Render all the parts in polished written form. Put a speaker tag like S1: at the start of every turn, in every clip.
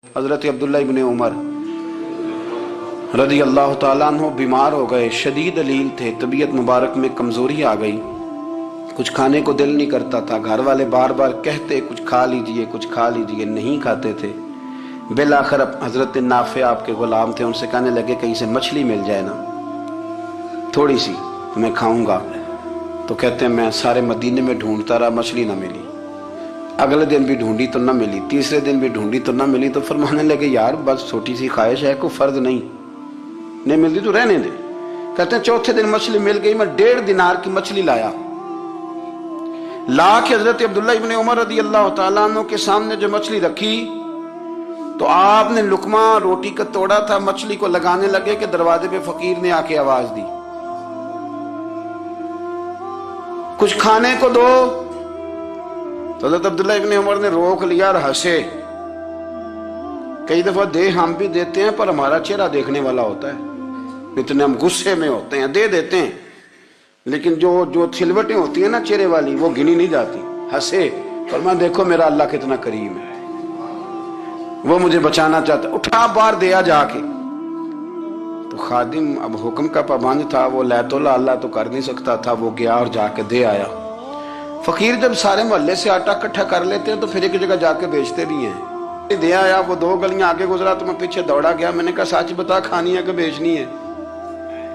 S1: حضرت عبداللہ ابن عمر رضی اللہ تعالیٰ عنہ بیمار ہو گئے، شدید علیل تھے، طبیعت مبارک میں کمزوری آ گئی، کچھ کھانے کو دل نہیں کرتا تھا، گھر والے بار بار کہتے کچھ کھا لیجئے کچھ کھا لیجئے، نہیں کھاتے تھے۔ بالآخر حضرت نافع آپ کے غلام تھے، ان سے کہنے لگے کہیں سے مچھلی مل جائے نا تھوڑی سی تو میں کھاؤں گا، تو کہتے ہیں میں سارے مدینے میں ڈھونڈتا رہا، مچھلی نہ ملی، اگلے دن بھی ڈھونڈی تو نہ ملی، تیسرے دن بھی ڈھونڈی تو نہ ملی، تو فرمانے لگے یار بس چھوٹی سی خواہش ہے، کوئی فرض نہیں ملتی تو رہنے دے۔ کہتے ہیں چوتھے دن مچھلی مل گئی، میں 1.5 دینار کی مچھلی لایا، لا کے حضرت عبداللہ ابن عمر رضی اللہ تعالیٰ عنہ کے سامنے جو مچھلی رکھی تو آپ نے لقمہ روٹی کا توڑا تھا، مچھلی کو لگانے لگے کہ دروازے پہ فقیر نے آ کے آواز دی کچھ کھانے کو دو، تو حضرت عبداللہ ابن عمر نے روک لیا اور ہنسے۔ کئی دفعہ دے ہم بھی دیتے ہیں پر ہمارا چہرہ دیکھنے والا ہوتا ہے، اتنے ہم غصے میں ہوتے ہیں، دے دیتے ہیں، لیکن جو چھلوٹیں ہوتی ہیں نا چہرے والی وہ گنی نہیں جاتی۔ ہنسے، فرمایا دیکھو میرا اللہ کتنا کریم ہے، وہ مجھے بچانا چاہتا، اٹھا بار دیا جا کے۔ تو خادم اب حکم کا پابند تھا، وہ لے تو اللہ تو کر نہیں سکتا تھا، وہ گیا اور جا کے دے آیا۔ فقیر جب سارے محلے سے آٹا اکٹھا کر لیتے ہیں تو پھر ایک جگہ جا کے بیچتے بھی ہیں۔ دے آیا، وہ 2 گلیاں آگے گزرا تو میں پیچھے دوڑا گیا، میں نے کہا سچ بتا کھانی ہے کہ بیچنی ہے؟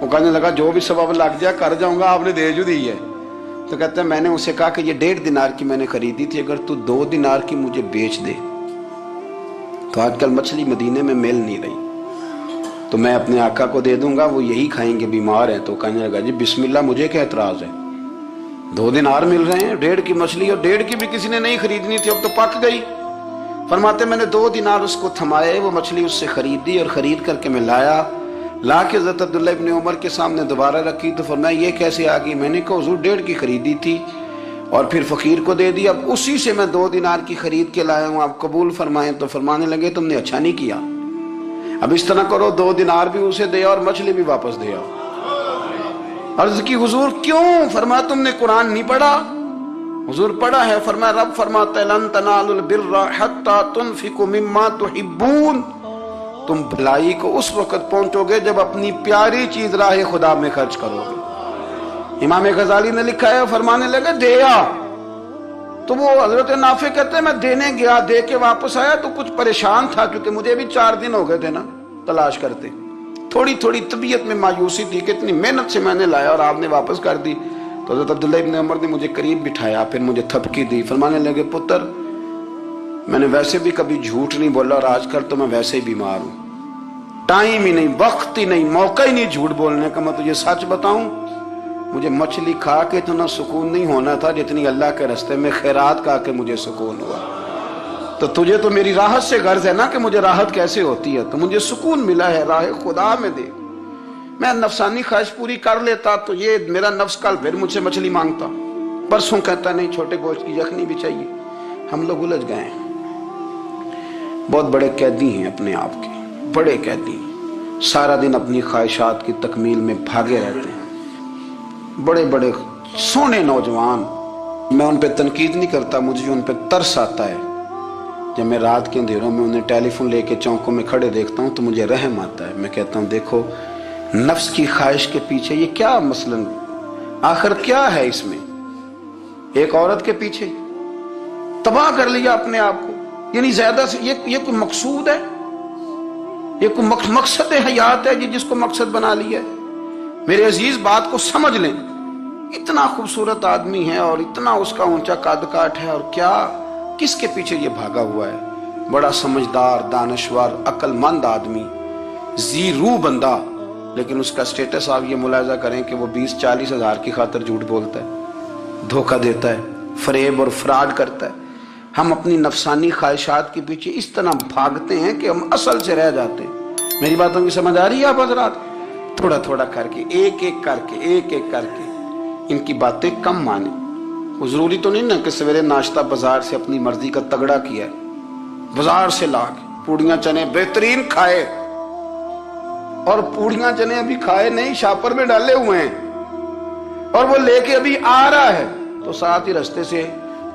S1: وہ کہنے لگا جو بھی سبب لگ جائے کر جاؤں گا، آپ نے دے جو دی ہے۔ تو کہتے ہیں میں نے اسے کہا کہ یہ 1.5 دینار کی میں نے خریدی تھی، اگر تو 2 دینار کی مجھے بیچ دے تو آج کل مچھلی مدینے میں مل نہیں رہی، تو میں اپنے آقا کو دے دوں گا، وہ یہی کھائیں گے، بیمار ہیں۔ تو کہنے لگا جی بسم اللہ، مجھے کیا اعتراض ہے، 2 دینار مل رہے ہیں، 1.5 کی مچھلی، اور 1.5 کی بھی کسی نے نہیں خریدنی تھی، اب تو پک گئی۔ فرماتے میں نے 2 دینار اس کو تھمائے، وہ مچھلی اس سے خریدی اور خرید کر کے میں لا کے حضرت عبداللہ ابن عمر کے سامنے دوبارہ رکھی، تو فرمایا یہ کیسے آ گئی؟ میں نے کہا حضور 1.5 کی خریدی تھی اور پھر فقیر کو دے دی، اب اسی سے میں 2 دینار کی خرید کے لایا ہوں، آپ قبول فرمائیں۔ تو فرمانے لگے تم نے اچھا نہیں کیا، اب اس طرح کرو 2 دینار بھی اسے دے اور مچھلی بھی واپس دے آؤ۔ عرض کی حضور کیوں؟ فرمایا تم نے قرآن نہیں پڑھا؟ حضور پڑھا ہے، فرمایا رب فرماتا ہے لن تنالوا البر حتی تنفقوا مما تحبون، تم بھلائی کو اس وقت پہنچو گے جب اپنی پیاری چیز راہ خدا میں خرچ کرو گے۔ امام غزالی نے لکھا ہے، فرمانے لگے دیا، تو وہ حضرت نافع کہتے ہیں میں دینے گیا، دے کے واپس آیا تو کچھ پریشان تھا کیونکہ مجھے بھی 4 دن ہو گئے تھے نا تلاش کرتے، تھوڑی طبیعت میں مایوسی تھی کہ اتنی محنت سے میں نے لایا اور آپ نے واپس کر دی۔ تو حضرت عبداللہ ابن عمر نے مجھے قریب بٹھایا، پھر مجھے تھپکی دی، فرمانے لگے پتر میں نے ویسے بھی کبھی جھوٹ نہیں بولا اور آج کل تو میں ویسے ہی بیمار ہوں، ٹائم ہی نہیں، وقت ہی نہیں، موقع ہی نہیں جھوٹ بولنے کا، میں تجھے سچ بتاؤں مجھے مچھلی کھا کے اتنا سکون نہیں ہونا تھا جتنی اللہ کے راستے میں خیرات کھا کے مجھے سکون ہوا۔ تو تجھے تو میری راحت سے غرض ہے نا کہ مجھے راحت کیسے ہوتی ہے، تو مجھے سکون ملا ہے راہ خدا میں دے، میں نفسانی خواہش پوری کر لیتا تو یہ میرا نفس کل پھر مجھ سے مچھلی مانگتا، پرسوں کہتا نہیں چھوٹے گوشت کی یخنی بھی چاہیے۔ ہم لوگ الجھ گئے ہیں، بہت بڑے قیدی ہیں اپنے آپ کے، بڑے قیدی، سارا دن اپنی خواہشات کی تکمیل میں بھاگے رہتے ہیں، بڑے بڑے سونے نوجوان، میں ان پہ تنقید نہیں کرتا، مجھے ان پہ ترس آتا ہے، جب میں رات کے اندھیروں میں انہیں ٹیلی فون لے کے چوکوں میں کھڑے دیکھتا ہوں تو مجھے رحم آتا ہے، میں کہتا ہوں دیکھو نفس کی خواہش کے پیچھے یہ کیا مثلا آخر کیا ہے اس میں، ایک عورت کے پیچھے تباہ کر لیا اپنے آپ کو، یعنی زیادہ سے یہ کوئی مقصود ہے، یہ کوئی مقصد حیات ہے جس کو مقصد بنا لیا ہے؟ میرے عزیز بات کو سمجھ لیں، اتنا خوبصورت آدمی ہے اور اتنا اس کا اونچا قد کاٹ ہے، اور کیا کس کے پیچھے یہ بھاگا ہوا ہے؟ بڑا سمجھدار، دانشور، عقل مند آدمی، ذی روح بندہ، لیکن اس کا سٹیٹس آپ یہ ملاحظہ کریں کہ وہ 20-40 ہزار کی خاطر جھوٹ بولتا ہے، دھوکہ دیتا ہے، فریب اور فراڈ کرتا ہے۔ ہم اپنی نفسانی خواہشات کے پیچھے اس طرح بھاگتے ہیں کہ ہم اصل سے رہ جاتے ہیں۔ میری باتوں کی سمجھ آ رہی ہے آپ حضرات؟ تھوڑا تھوڑا کر کے، ایک ایک کر کے ان کی باتیں کم مانیں۔ وہ ضروری تو نہیں نا کہ سویرے ناشتہ بازار سے اپنی مرضی کا تگڑا کیا ہے، بازار سے لا کے پوڑیاں چنے بہترین کھائے، اور پوڑیاں چنے ابھی کھائے نہیں، شاپر میں ڈالے ہوئے ہیں، اور وہ لے کے ابھی آ رہا ہے تو ساتھ ہی رستے سے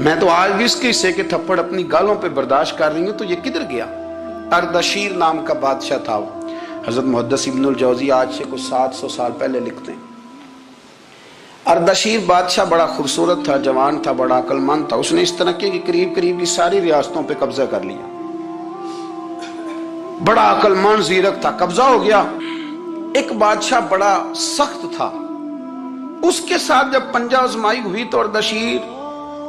S1: میں تو آج بھی اس کے حصے کے تھپڑ اپنی گالوں پہ برداشت کر رہی ہوں، تو یہ کدھر گیا؟ اردشیر نام کا بادشاہ تھا وہ۔ حضرت محدث ابن الجوزی آج سے کچھ 700 سال پہلے لکھتے ہیں، اردشیر بادشاہ بڑا خوبصورت تھا، جوان تھا، بڑا عقل مند تھا۔ اس نے اس طرح کی قریب کی ساری ریاستوں پہ قبضہ کر لیا۔ بڑا عقل مند زیرک تھا، قبضہ ہو گیا۔ ایک بادشاہ بڑا سخت تھا، اس کے ساتھ جب پنجہ آزمائی ہوئی تو اردشیر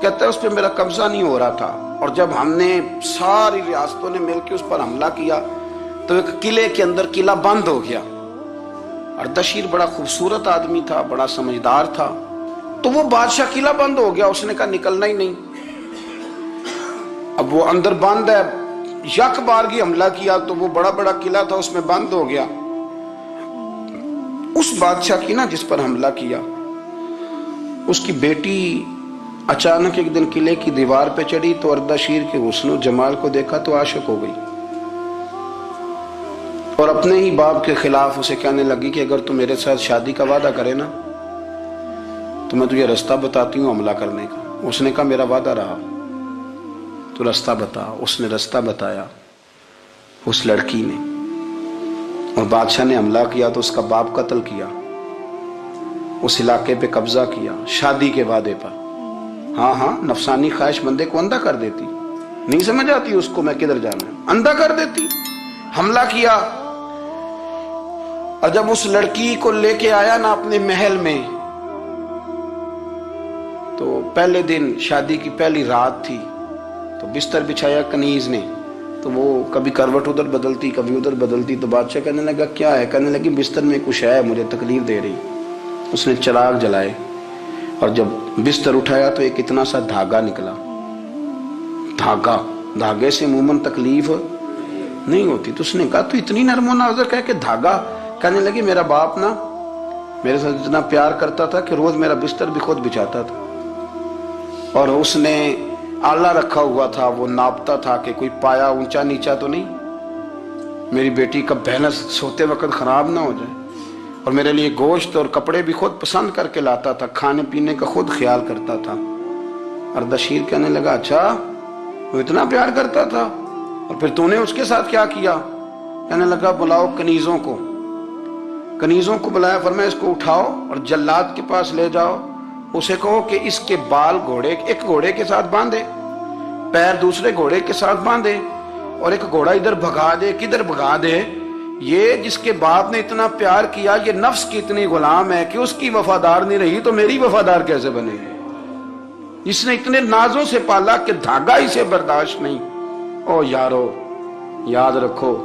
S1: کہتا ہے اس پہ میرا قبضہ نہیں ہو رہا تھا، اور جب ہم نے ساری ریاستوں نے مل کے اس پر حملہ کیا تو ایک قلعے کے اندر قلعہ بند ہو گیا۔ اردشیر بڑا خوبصورت آدمی تھا، بڑا سمجھدار تھا، تو وہ بادشاہ قلعہ بند ہو گیا، اس نے کہا نکلنا ہی نہیں۔ اب وہ اندر بند ہے، یک بارگی حملہ کیا تو وہ بڑا قلعہ تھا، اس میں بند ہو گیا۔ اس بادشاہ کی نا جس پر حملہ کیا، اس کی بیٹی اچانک ایک دن قلعے کی دیوار پہ چڑھی تو اردشیر کے حسن و جمال کو دیکھا تو عاشق ہو گئی، اور اپنے ہی باپ کے خلاف اسے کہنے لگی کہ اگر تو میرے ساتھ شادی کا وعدہ کرے نا تو میں تجھے رستہ بتاتی ہوں حملہ کرنے کا۔ اس نے کہا میرا وعدہ رہا، تو رستہ بتا۔ اس نے رستہ بتایا اس لڑکی نے، اور بادشاہ نے حملہ کیا تو اس کا باپ قتل کیا، اس علاقے پہ قبضہ کیا شادی کے وعدے پر۔ ہاں نفسانی خواہش بندے کو اندھا کر دیتی، نہیں سمجھ آتی اس کو میں کدھر جانا ہے، اندھا کر دیتی۔ حملہ کیا، اور جب اس لڑکی کو لے کے آیا نا اپنے محل میں، تو پہلے دن شادی کی پہلی رات تھی، تو بستر بچھایا کنیز نے، تو وہ کبھی کروٹ ادھر بدلتی کبھی ادھر بدلتی، تو بادشاہ کہنے لگا کیا ہے؟ کہنے لگی بستر میں کچھ ہے، مجھے تکلیف دے رہی۔ اس نے چراغ جلائے اور جب بستر اٹھایا تو ایک اتنا سا دھاگا نکلا۔ دھاگے سے عموماً تکلیف نہیں ہوتی، تو اس نے کہا تو اتنی نرم و نازک ہے کہ دھاگا؟ کہنے لگی میرا باپ نا میرے ساتھ اتنا پیار کرتا تھا کہ روز میرا بستر بھی خود بچھاتا تھا، اور اس نے آلہ رکھا ہوا تھا، وہ ناپتا تھا کہ کوئی پایا اونچا نیچا تو نہیں، میری بیٹی کا بیلنس سوتے وقت خراب نہ ہو جائے، اور میرے لیے گوشت اور کپڑے بھی خود پسند کر کے لاتا تھا، کھانے پینے کا خود خیال کرتا تھا۔ اردشیر کہنے لگا اچھا وہ اتنا پیار کرتا تھا، اور پھر تو نے اس کے ساتھ کیا کیا؟ کہنے لگا بلاؤ کنیزوں کو بلایا، فرمایا اس کو اٹھاؤ اور جلاد کے پاس لے جاؤ، اسے کہو کہ اس کے بال ایک گھوڑے کے ساتھ باندھے، پیر دوسرے گھوڑے کے ساتھ باندھے، اور ایک گھوڑا ادھر بھگا دے، کدھر بھگا دے، یہ جس کے باپ نے اتنا پیار کیا یہ نفس کی اتنی غلام ہے کہ اس کی وفادار نہیں رہی تو میری وفادار کیسے بنے گی؟ اس نے اتنے نازوں سے پالا کہ دھاگا اسے برداشت نہیں۔ او یارو یاد رکھو،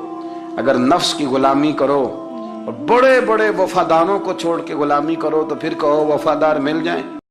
S1: اگر نفس کی غلامی کرو اور بڑے وفاداروں کو چھوڑ کے غلامی کرو تو پھر کہو وفادار مل جائیں۔